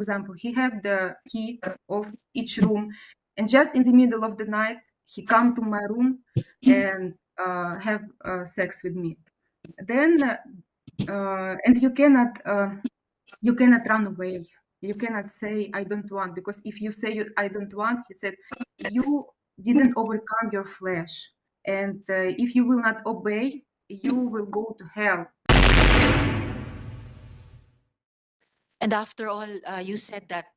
example, he had the key of each room, and just in the middle of the night, he come to my room and have sex with me. Then, and you cannot run away. You cannot say I don't want, because if you say I don't want, he said you didn't overcome your flesh, and if you will not obey, you will go to hell. And after all, you said that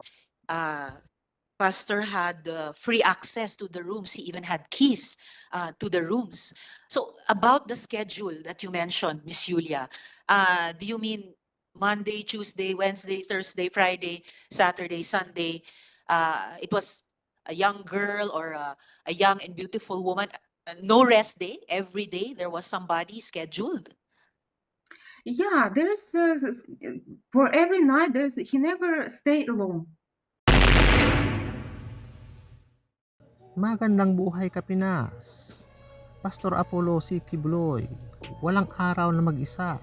Pastor had free access to the rooms. He even had keys to the rooms. So about the schedule that you mentioned, Miss Julia, do you mean Monday, Tuesday, Wednesday, Thursday, Friday, Saturday, Sunday? It was a young girl or a young and beautiful woman. No rest day. Every day there was somebody scheduled. Yeah, there's for every night he never stay alone. Magandang buhay ka, Pinas. Pastor Apollo si Quiboloy. Walang araw na mag-isa.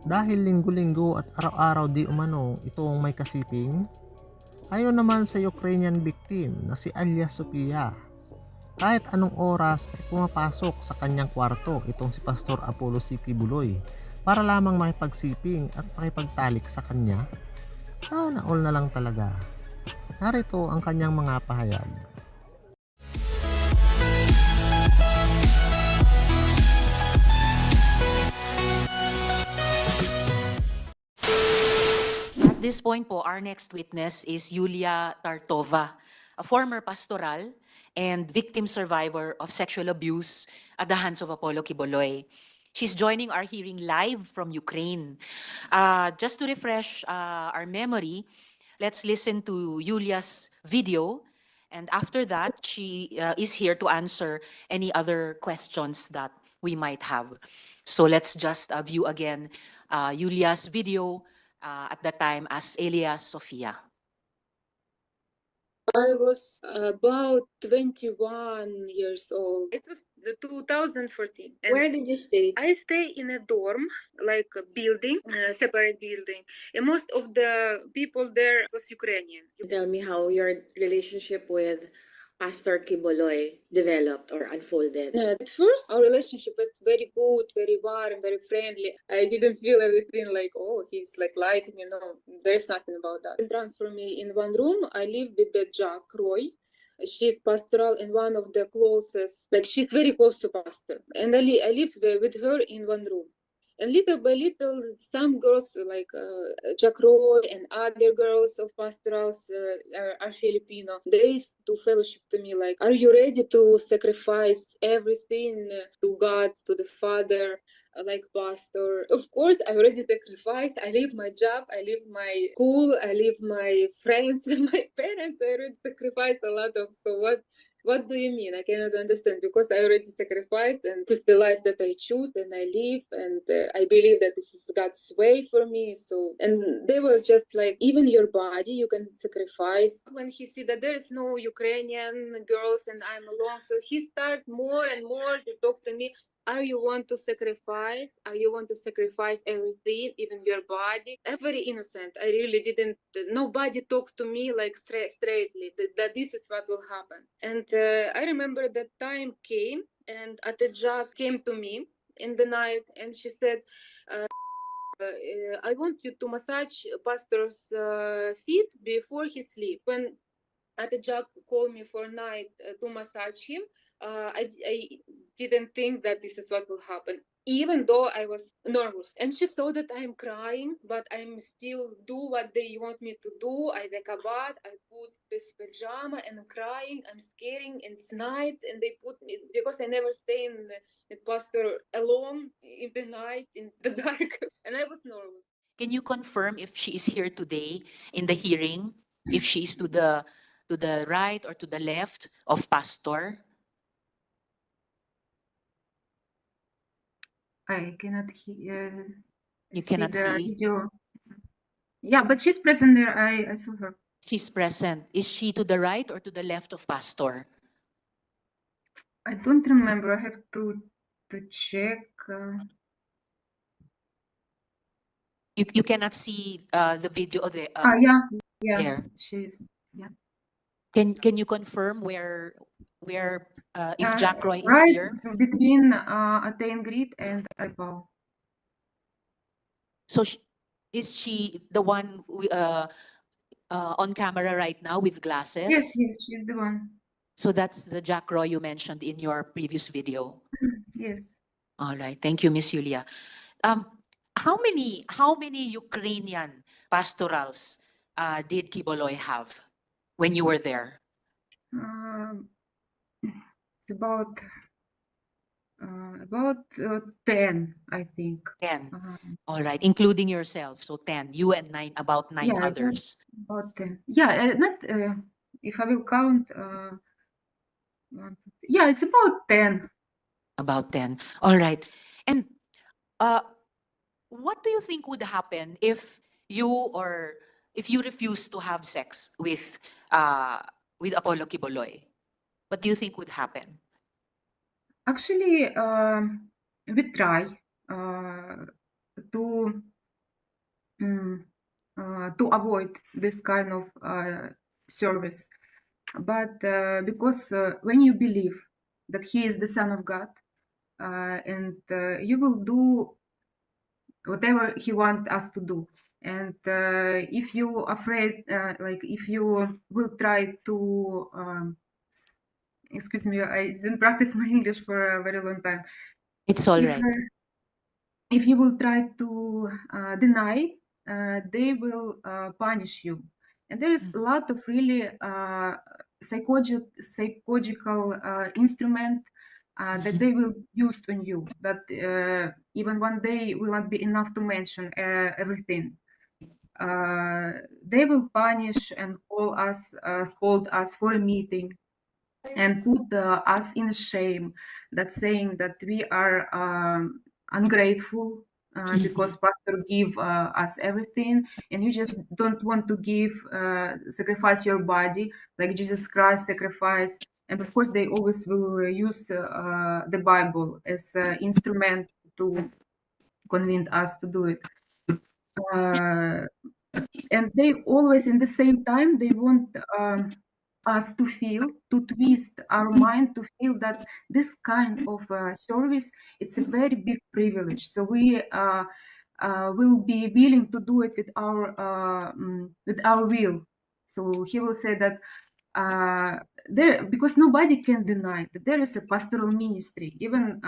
Dahil linggo-linggo at araw-araw di umano itong may kasiping. Ayon naman sa Ukrainian victim na si alyas Sofia. Kahit anong oras ay pumapasok sa kanyang kwarto itong si Pastor Apollo si Quiboloy para lamang makipagsiping at makipagtalik sa kanya. Sana all na lang talaga. Narito ang kanyang mga pahayag. At this point po, our next witness is Yulia Tartova, a former pastoral and victim survivor of sexual abuse at the hands of Apollo Quiboloy. She's joining our hearing live from Ukraine. Just to refresh our memory, let's listen to Yulia's video. And after that, she is here to answer any other questions that we might have. So let's just view again Yulia's video at the time as alias Sofia. I was about 21 years old. It was 2014. And Where did you stay? I stay in a dorm, like a building, separate building. And most of the people there was Ukrainian. Tell me how your relationship with Pastor Quiboloy developed or unfolded. At first, our relationship was very good, very warm, very friendly. I didn't feel everything like, oh, he's like me. No, there's nothing about that. He transferred me in one room. I live with the Jack Roy. She's pastoral and one of the closest, like she's very close to pastor. And I live with her in one room. And little by little, some girls like Jack Roy and other girls of pastorals are Filipino. They used to fellowship to me like, are you ready to sacrifice everything to God, to the Father, like pastor? Of course, I'm ready to sacrifice. I leave my job, I leave my school, I leave my friends, my parents. I already sacrifice a lot of. So what do you mean? I cannot understand, because I already sacrificed, and it's the life that I choose and I live, and I believe that this is God's way for me. So, and they were just like, even your body you can sacrifice. When he see that there is no Ukrainian girls and I'm alone, so he started more and more to talk to me. Are you want to sacrifice? Are you want to sacrifice everything, even your body? I'm very innocent. I really didn't. Nobody talked to me like straightly that this is what will happen. And I remember that time came, and Atejak came to me in the night, and she said, "I want you to massage pastor's feet before he sleep." When Atejak called me for night to massage him, I didn't think that this is what will happen, even though I was nervous. And she saw that I'm crying, but I'm still do what they want me to do. I take a bath, I put this pajama, and I'm crying, I'm scaring, and it's night, and they put me, because I never stay in the pastor alone in the night, in the dark, and I was nervous. Can you confirm if she is here today in the hearing? If she is to the right or to the left of Pastor? I cannot hear. You See cannot the see. video. Yeah, but she's present there. I saw her. She's present. Is she to the right or to the left of Pastor? I don't remember. I have to check. You cannot see the video of the. Yeah. Yeah, There. she's yeah. Can you confirm where if Jack Roy is Right here? between Attain Grid and Apple. So is she the one on camera right now with Yes, glasses? yes, she's the one. So that's the Jack Roy you mentioned in your previous video. Yes. All right. Thank you, Miss Yulia. Um, how many Ukrainian pastorals did Quiboloy have when you were there? Um, it's about 10, I think. 10. Uh, All right, including yourself. So 10. You and about nine yeah, others. about 10. Yeah, not if I will count. Yeah, it's about 10. About 10. All right. And uh, what do you think would happen if you or if you refuse to have sex uh, with Apollo Quiboloy? What do you think would happen? Actually, we try uh, to mm, to avoid this kind of service. But because when you believe that He is the Son of God, and you will do whatever He wants us to do. And if you afraid, like if you will try to, excuse me, I didn't practice my English for a very long time. It's all If right. if you will try to deny, they will punish you. And there is a lot of really psychological instrument that they will use on you. That even one day will not be enough to mention everything. They will punish and call us, scold us for a meeting and put us in shame, that saying that we are ungrateful because pastor give us everything and you just don't want to give sacrifice your body like Jesus Christ sacrificed. And of course they always will use the Bible as an instrument to convince us to do it. uh, and they always in the same time they want us to feel, to twist our mind to feel that this kind of service, it's a very big privilege, so we will be willing to do it with our will. So he will say that uh, there, because nobody can deny that there is a pastoral ministry, even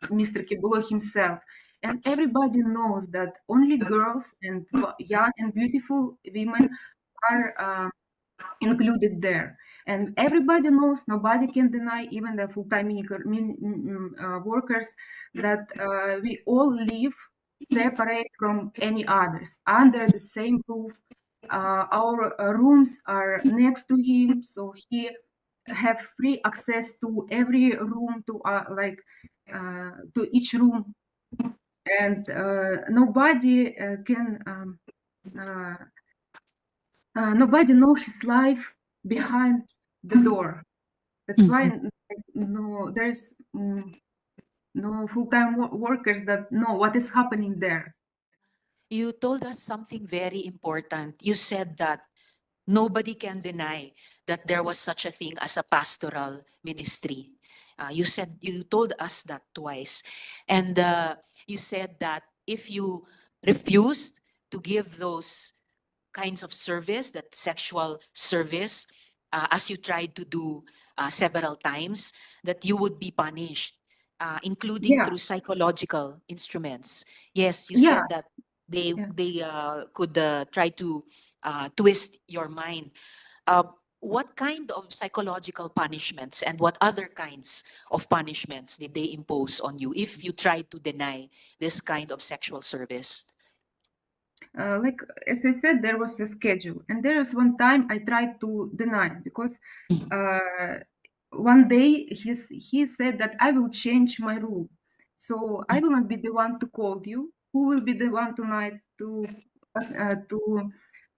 Mr. Quiboloy himself. And everybody knows that only girls and young and beautiful women are included there. And everybody knows, nobody can deny, even the full-time workers, that we all live separate from any others, under the same roof. Our rooms are next to him, so he have free access to every room, to each room, and nobody can uh, nobody know his life behind the door. That's why no, there's no full-time workers that know what is happening there. You told us something very important. You said that nobody can deny that there was such a thing as a pastoral ministry. You told us that twice. And you said that if you refused to give those kinds of service, that sexual service, as you tried to do several times, that you would be punished, including Yeah, through psychological instruments. Yes, you yeah, said that yeah. they could try to twist your mind. Uh, what kind of psychological punishments and what other kinds of punishments did they impose on you if you tried to deny this kind of sexual service? Like as I said, there was a schedule, and there was one time I tried to deny because uh, one day he said that I will change my rule, so I will not be the one to call you. Who will be the one tonight to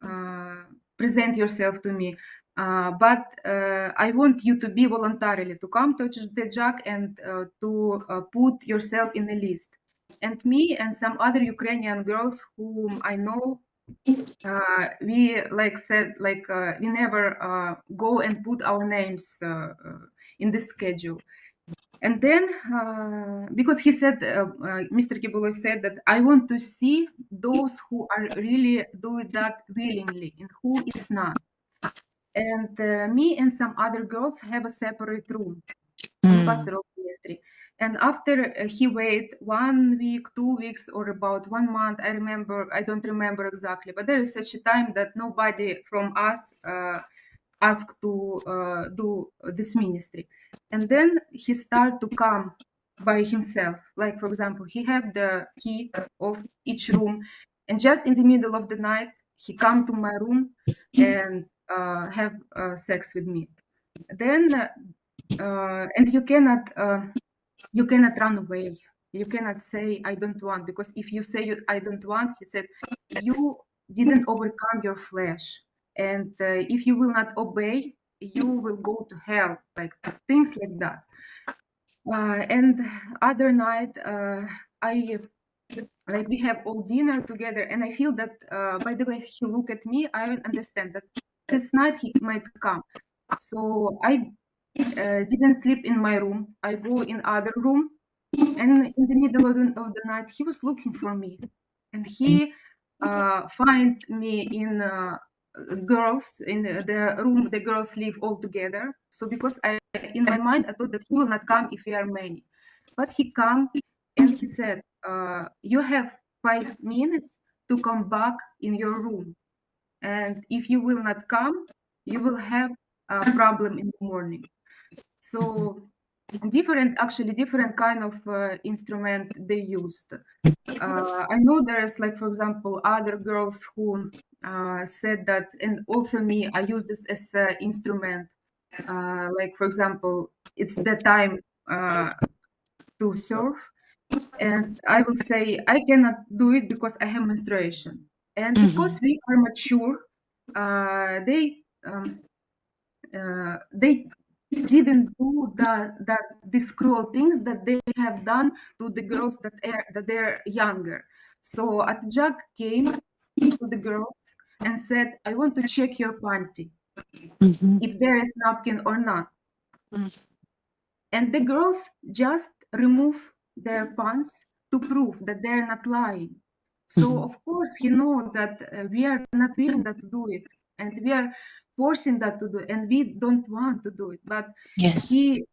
uh, present yourself to me? But I want you to be voluntarily to come to the JAG and to put yourself in the list. And me and some other Ukrainian girls whom I know we like said like we never go and put our names in the schedule. And then because he said Mr. Quiboloy said that I want to see those who are really doing that willingly and who is not. And me and some other girls have a separate room on the pastoral ministry. And after he wait 1 week, 2 weeks, or about 1 month, I don't remember exactly, but there is such a time that nobody from us asked to do this ministry. And then he start to come by himself. Like, for example, he had the key of each room, and just in the middle of the night, he come to my room and have sex with me. Then and you cannot run away. You cannot say I don't want, because if you say I don't want, he said you didn't overcome your flesh, and if you will not obey, you will go to hell, like things like that. And other night, I like we have all dinner together, and I feel that by the way he look at me, I understand that this night he might come. So I didn't sleep in my room. I go in other room, and in the middle of the night, he was looking for me, and he find me in girls in the room. The girls live all together. So because in my mind, I thought that he will not come if we are many, but he come and he said, "You have 5 minutes to come back in your room, and if you will not come, you will have a problem in the morning." So different kind of instrument they used. I know there's like, for example, other girls who said that, and also me, I use this as an instrument. Like, for example, it's the time to serve, and I will say I cannot do it because I have menstruation, and because we are mature, they didn't do that these cruel things that they have done to the girls that they're younger. So a judge came to the girls and said, "I want to check your panty if there is napkin or not." And the girls just remove their pants to prove that they're not lying. So of course he know that we are not willing that to do it, and we are forcing that to do, and we don't want to do it. But Yes. he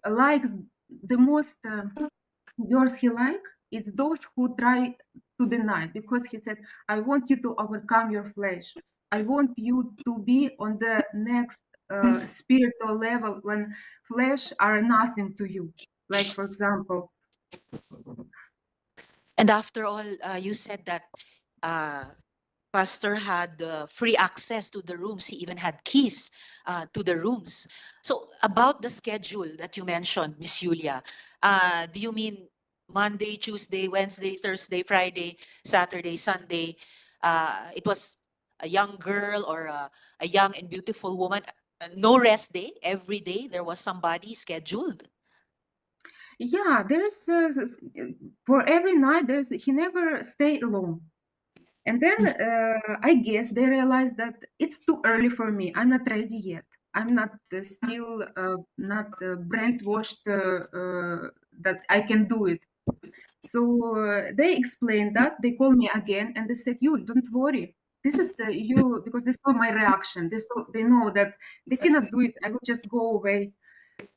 likes the most girls he like. It's those who try to deny, because he said, "I want you to overcome your flesh. I want you to be on the next spiritual level when flesh are nothing to you." Like, for example, And after all, you said that Pastor had free access to the rooms. He even had keys to the rooms. So about the schedule that you mentioned, Miss Julia, do you mean Monday, Tuesday, Wednesday, Thursday, Friday, Saturday, Sunday? It was a young girl or a young and beautiful woman. No rest day. Every day there was somebody scheduled. yeah, there's for every night there's he never stay alone. And then I guess they realized that it's too early for me. I'm not ready yet. I'm not still not brainwashed that I can do it. So they explained that. They called me again and they said, "You don't worry. This is the you," because they saw my reaction. They know that they cannot do it. I will just go away.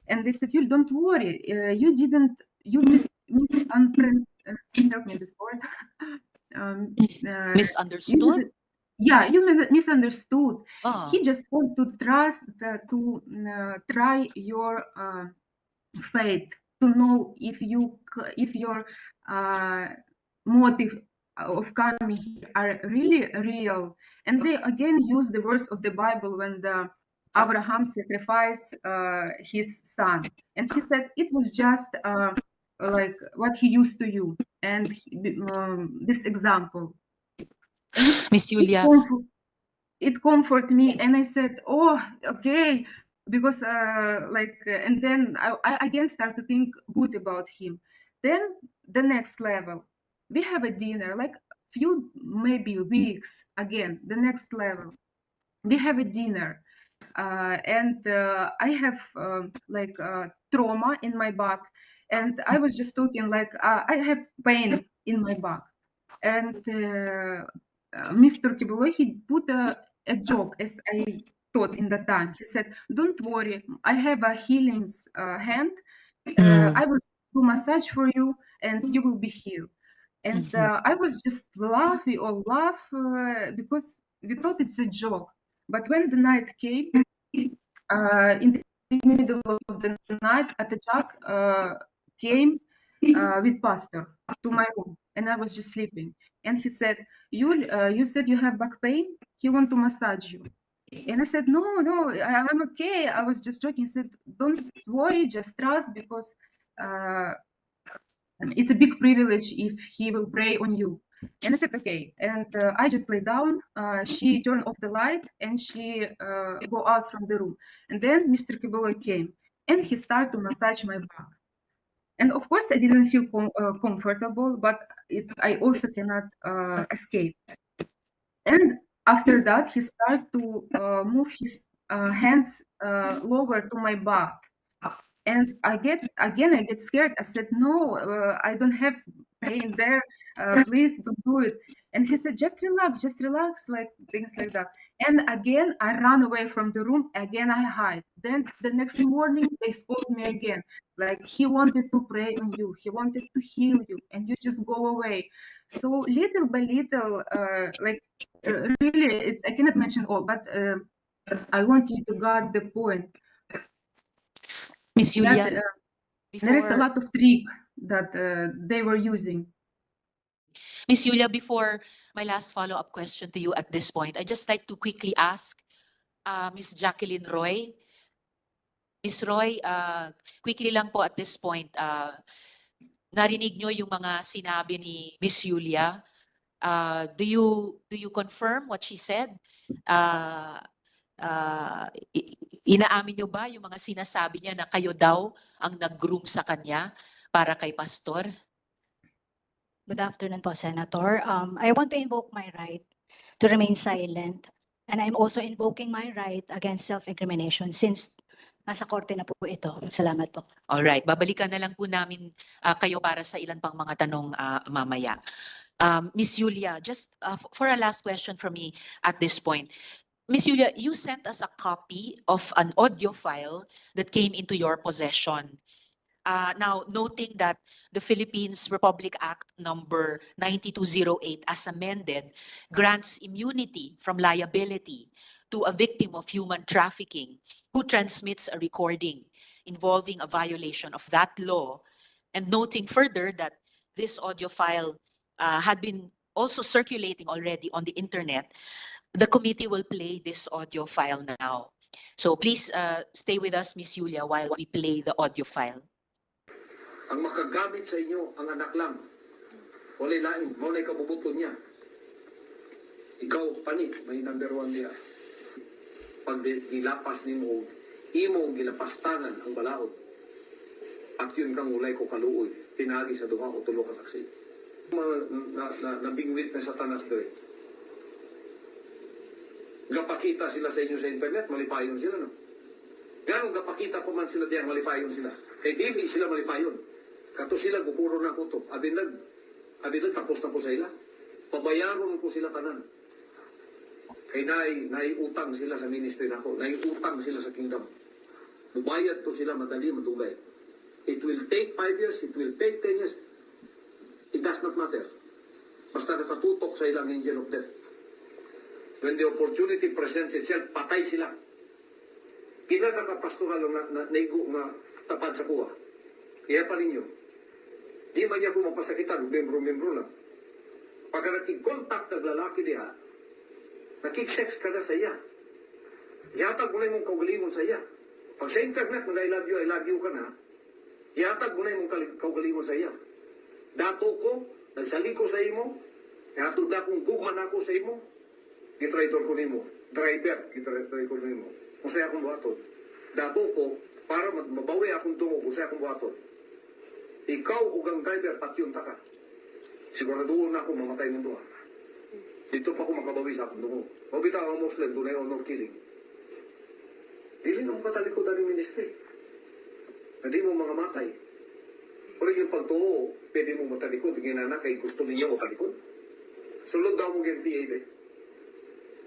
And they said, "You don't worry. You didn't. You help me this word. um, you Misunderstood? yeah, you misunderstood. Oh. He just want to trust to try your faith, to know if your uh, motive of coming here are really real. And they again use the verse of the Bible when the Abraham sacrificed his son, and he said it was just like what he used to you, and this example, and Miss Julia. it comfort me. And I said, "Oh, okay," because and then I again start to think good about him. Then the next level, we have a dinner, like few maybe weeks, again, the next level. We have a dinner, and I have like trauma in my back, and I was just talking like I have pain in my back, and Mr. Quiboloy, he put a joke, as I thought in the time. He said, "Don't worry, I have a healing hand. I will do massage for you, and you will be healed." And I was just laugh, we all laugh because we thought it's a joke. But when the night came, in the middle of the night, Atachak came with pastor to my room, and I was just sleeping. And he said, you said you have back pain? He want to massage you." And I said, no, I'm okay. I was just joking. He said, "Don't worry, just trust, because it's a big privilege if he will pray on you." And I said, okay. And I just lay down. She turned off the light and she go out from the room. And then Mr. Quiboloy came and he started to massage my back. And of course, I didn't feel comfortable, but I also cannot escape. And after that, he started to move his hands lower to my back. And I get scared. I said, "No, I don't have pain there. Please don't do it." And he said, just relax, like things like that. And again, I ran away from the room. Again, I hide. Then the next morning, they spoke me again. Like, he wanted to pray on you. He wanted to heal you, and you just go away. So little by little, really, I cannot mention all, but I want you to get the point. Miss Julia, That there is a before lot of trick that they were using. Miss Julia, before my last follow-up question to you at this point, I just like to quickly ask Miss Jacqueline Roy. Miss Roy, quickly lang po at this point, narinig nyo yung mga sinabi ni Miss Julia. Do you confirm what she said? Inaamin nyo ba yung mga sinasabi niya na kayo daw ang nag-groom sa kanya para kay pastor? Good afternoon po, Senator. I want to invoke my right to remain silent. And I'm also invoking my right against self-incrimination since nasa korte na po ito. Salamat po. Alright, babalikan na lang po namin kayo para sa ilan pang mga tanong mamaya. Miss Julia, just for a last question from me at this point. Miss Julia, you sent us a copy of an audio file that came into your possession. Now, noting that the Philippines Republic Act number 9208 as amended grants immunity from liability to a victim of human trafficking who transmits a recording involving a violation of that law, and noting further that this audio file had been also circulating already on the internet, the committee will play this audio file now. So please stay with us, Miss Julia, while we play the audio file. Ang makagamit sa inyo, ang anak lang. Walay lain, walay kabubuton niya. Ikaw, pani, may number 1 niya. Pag nilapas ni mo, imong gilapastangan ang balaod. At yun kang ulay ko kaluoy. Pinagi sa duha o tulo ka saksi. Nabingwit na satanas doon. Gapakita sila sa inyo sa internet, malipayon sila, no? Ganong gapakita pa man sila diyan, malipayon sila. Kaya di sila malipayon. Kato sila, gukuro na ko to. Abilag, tapos na ko sa ila. Pabayaron ko sila tanan. Kaya naiutang sila sa ministry na ako. Naiutang sila sa kingdom. Bubayad to sila, madali, madugay. It will take 5 years, it will take 10 years. It does not matter. Basta nakatutok sa ilang angel of death. When the opportunity presents itself, patay sila. Pila nakapastoral na naigo nga tapad sa kuha. Kaya pa ninyo. Di man niya ko mapasakitan, membro-membro lang. Pagka nakik-contact ng lalaki diha, nakik-sex ka na sa iya. Yatag mo na mong kaugalingon sa iya. Pag sa internet, I love you ka na, yatag mo na mong kaugalingon sa iya. Dato ko, nagsali ko sa imo, yatag na akong gugman ako sa imo, gitraidor ko nimo. Driver, gitraidor ko nimo. Kung sa'yo akong buhaton. Dato ko, para mabawi akong tungo kung sa'yo akong buhaton. Ikaw ugang driver, patyunta ka. Siguraduhin na ako mamatay ng duha. Dito pa ako makabawi sa akong dungo. Mabita ang Muslim, doon ay honor killing. Dili na mo katalikod ang ministry. Hindi mo mga matay. Pero yung pagtuo, pwede mo matalikod. Ginana kay gusto ninyo matalikod. Sulod daw mo GNPA, be.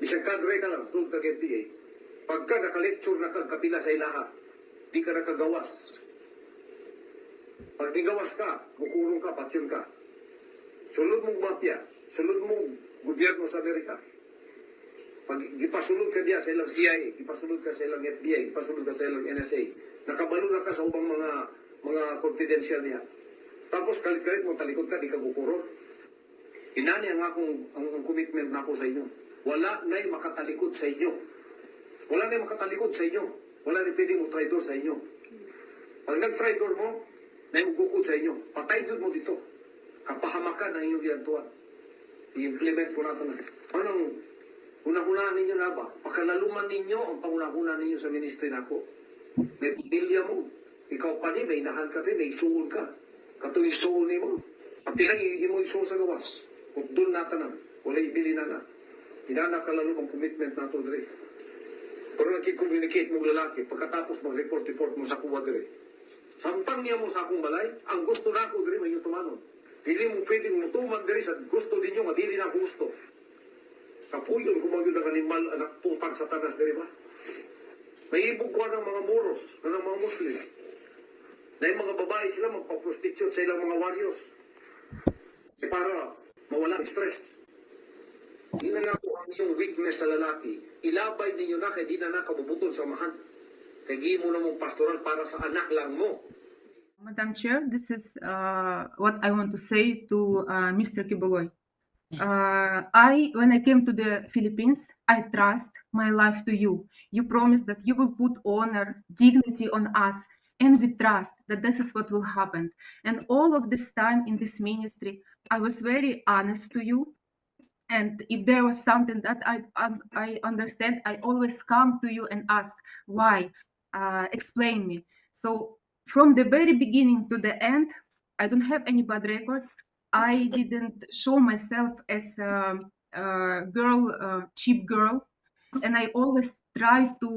Bisang kadre ka lang, sulod ka GNPA. Pagka naka-lecture na kagkapila sa ilaha, di ka nakagawas. Pag di gawas ka, bukulong ka, patsyon ka. Sulod mong mafia, sulod mong gobyerno sa Amerika. Pag ipasulod ka diya sa ilang CIA, ipasulod ka sa ilang FBI, ipasulod ka sa ilang NSA, nakabalo na ka sa ubang mga confidential niya. Tapos kalit-kalit mo, talikod ka, di ka kukurot. Inani ang commitment na ako sa inyo. Wala na'y makatalikod sa inyo. Wala na'y makatalikod sa inyo. Wala na'y pwede mo traidor sa inyo. Pag nag-traidor mo, na'y magukod sa inyo. Patay dyan mo dito. Kapahamakan ang inyong liyantuan. I-implement ko na ito na. Anong unahunaan ninyo na ba? Pakalaluman ninyo ang pangunahunaan ninyo sa ministry na ako. May pamilya mo. Ikaw pa din, may inahan ka din, may isuon ka. Kato'y isuon ni mo. At tinang mo isuon sa gawas. Kung doon natanan, wala ibili na na. Hinanakalalo ang commitment na ito, Dre. Pero nagkikomunicate mong lalaki, pagkatapos mag-report mo sa kuwa, Dre. Samtang niya mo sa akong balay, ang gusto na ako, Dre, may yung tumanon. Dili mo pwedeng mutuman, Dre, sa gusto ninyo, nga dili na gusto. Kapuyon, kumagod ang animal, anak putang satanas, Dre, ba? May ibog ko ng mga muros, ng mga Muslim. Na yung mga babae sila magpa-prostitute sa ilang mga warriors. Para mawala ang stress. Ina na po ang iyong weakness sa lalaki. Ilabay ninyo na kaya di na nakabubutol sa mahan. Kaya gi mo na mong pastoral para sa anak lang mo. Madam Chair, this is what I want to say to Mr. Quiboloy. When I came to the Philippines, I trust my life to you. You promised that you will put honor, dignity on us, and we trust that this is what will happen. And all of this time in this ministry, I was very honest to you. And if there was something that I understand, I always come to you and ask why. Explain me. So from the very beginning to the end, I don't have any bad records. I didn't show myself as a girl, cheap girl, and I always try to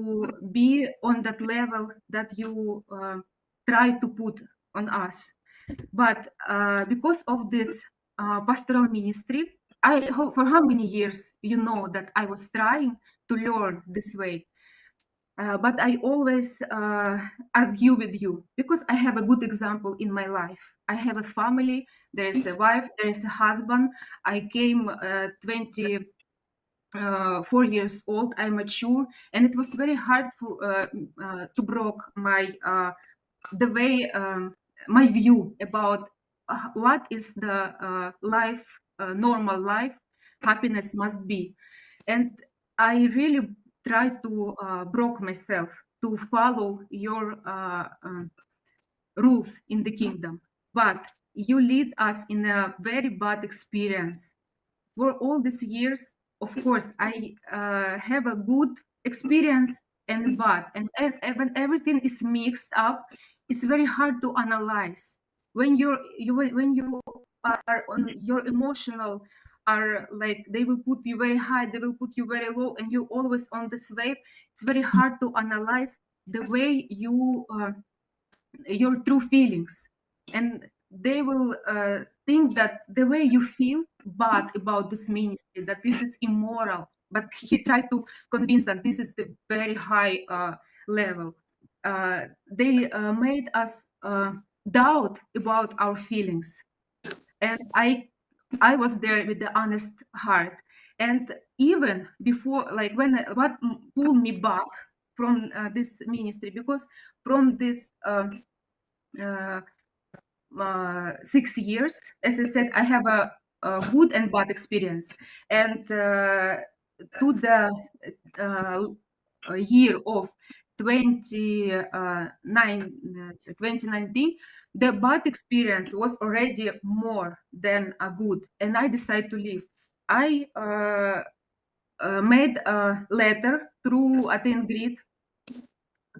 be on that level that you try to put on us. But because of this pastoral ministry, for how many years you know that I was trying to learn this way. But I always argue with you because I have a good example in my life. I have a family, there is a wife, there is a husband. I came 24 years old, I'm mature, and it was very hard to broke my the way my view about what is the life, normal life, happiness must be. And I really try to broke myself to follow your rules in the kingdom. But you lead us in a very bad experience. For all these years, of course, I have a good experience and bad. And when everything is mixed up, it's very hard to analyze. When you are on your emotional are like they will put you very high, they will put you very low, and you're always on this wave. It's very hard to analyze the way you your true feelings, and they will think that the way you feel bad about this ministry, that this is immoral, but he tried to convince that this is the very high level. They made us doubt about our feelings, and I was there with the honest heart. And even before, like when what pulled me back from this ministry, because from this 6 years, as I said, I have a good and bad experience. And to the year of 2019, the bad experience was already more than a good, and I decided to leave. I made a letter through Attend Grid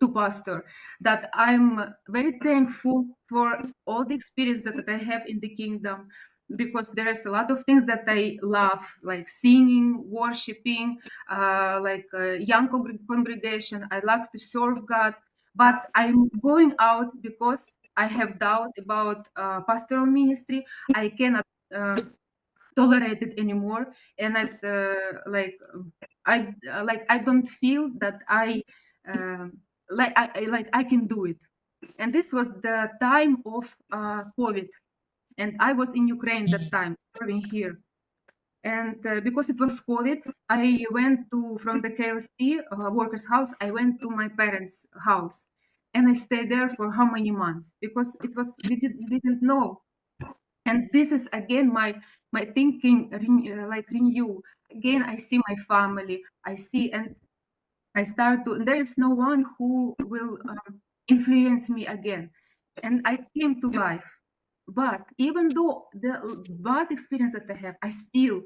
to pastor that I'm very thankful for all the experience that I have in the kingdom. because there's a lot of things that I love, like singing, worshiping, young congregation. I like to serve God, but I'm going out because I have doubt about pastoral ministry. I cannot tolerate it anymore, and I don't feel that I can do it. And this was the time of COVID, and I was in Ukraine that time, serving here. And because it was COVID, I went to from the KLC workers' house. I went to my parents' house, and I stayed there for how many months? Because it was we didn't know. And this is again my thinking renew. Again, I see my family. I see, and I start to. There is no one who will influence me again, and I came to life. But even though the bad experience that I have, I still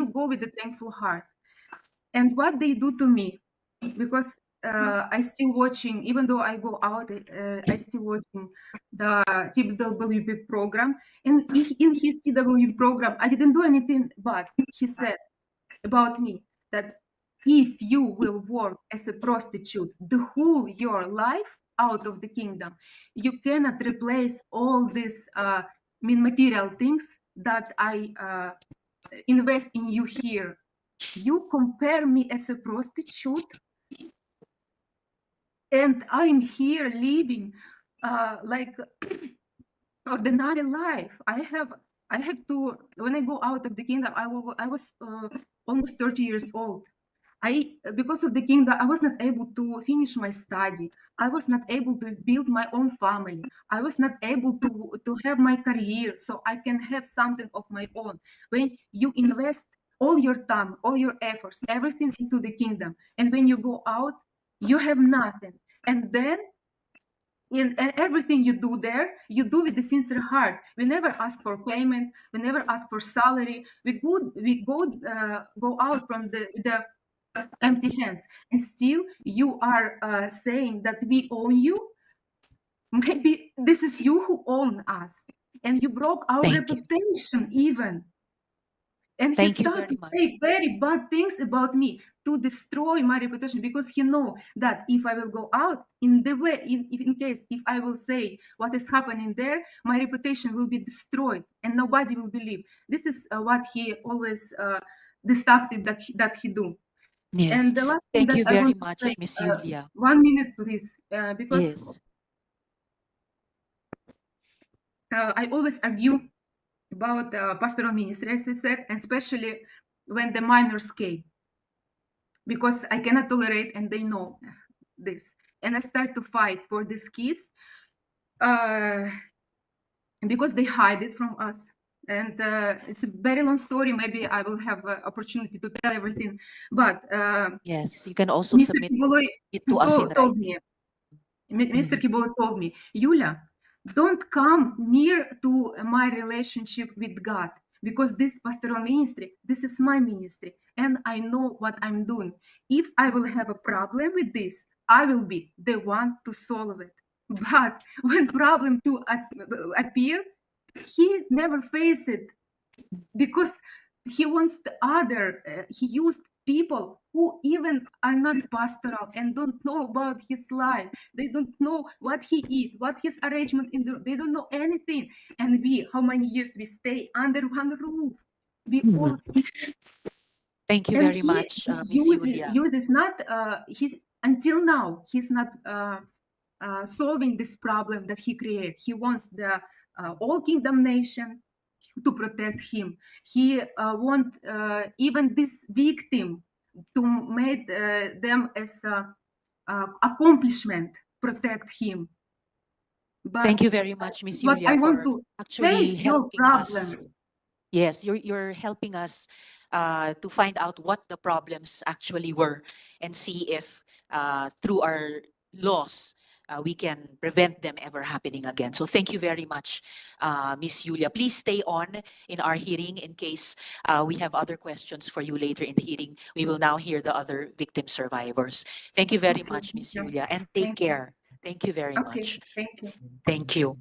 go with a thankful heart. And what they do to me, because I still watching, even though I go out, I still watching the TWP program. And in his TWP program, I didn't do anything, but he said about me that if you will work as a prostitute the whole your life out of the kingdom, you cannot replace all these material things that I invest in you here. You compare me as a prostitute, and I'm here living like ordinary life. I have to, when I go out of the kingdom, I was almost 30 years old. Because of the kingdom, I was not able to finish my study. I was not able to build my own family. I was not able to have my career so I can have something of my own. When you invest all your time, all your efforts, everything into the kingdom, and when you go out, you have nothing. And then and everything you do there, you do with the sincere heart. We never ask for payment. We never ask for salary. We go out from the empty hands, and still you are saying that we own you. Maybe this is you who own us, and you broke our Thank you. reputation even. And he Thank you started very to much. say very bad things about me to destroy my reputation, because he know that if I will go out in the way, in case if I will say what is happening there, my reputation will be destroyed and nobody will believe. This is what he always destructive that he do. Yes. And the last thing Thank that you I very want to much, say, Miss Julia. 1 minute, please, because Yes. I always argue about pastoral ministry, as I said, and especially when the minors came, because I cannot tolerate, and they know this. And I start to fight for these kids because they hide it from us. And it's a very long story. Maybe I will have opportunity to tell everything. But Yes. You can also Mr. submit Quiboloy it to us in told me, writing. Mr. Quiboloy told me, Yulia, don't come near to my relationship with God, because this pastoral ministry, this is my ministry, and I know what I'm doing. If I will have a problem with this, I will be the one to solve it. But when problem to appear, he never face it, because he wants the other. He used people who even are not pastoral and don't know about his life. They don't know what he eat, what his arrangement in the. They don't know anything. And we, how many years we stay under one roof? We all, Thank you and very he much, Miss Julia. uses not he's until now he's not solving this problem that he created. He wants the all kingdom nation to protect him. He want even this victim to make them as accomplishment protect him. But Thank you very much, Miss what I Julia, want for to actually face your helping us. problem. Yes, you're helping us to find out what the problems actually were and see if through our laws we can prevent them ever happening again. So thank you very much, Miss Julia. Please stay on in our hearing in case we have other questions for you later in the hearing. We will now hear the other victim survivors. Thank you very Okay, much, Miss thank you. Julia, and take Thank you. care. Thank you very Okay, much. thank you. Thank you.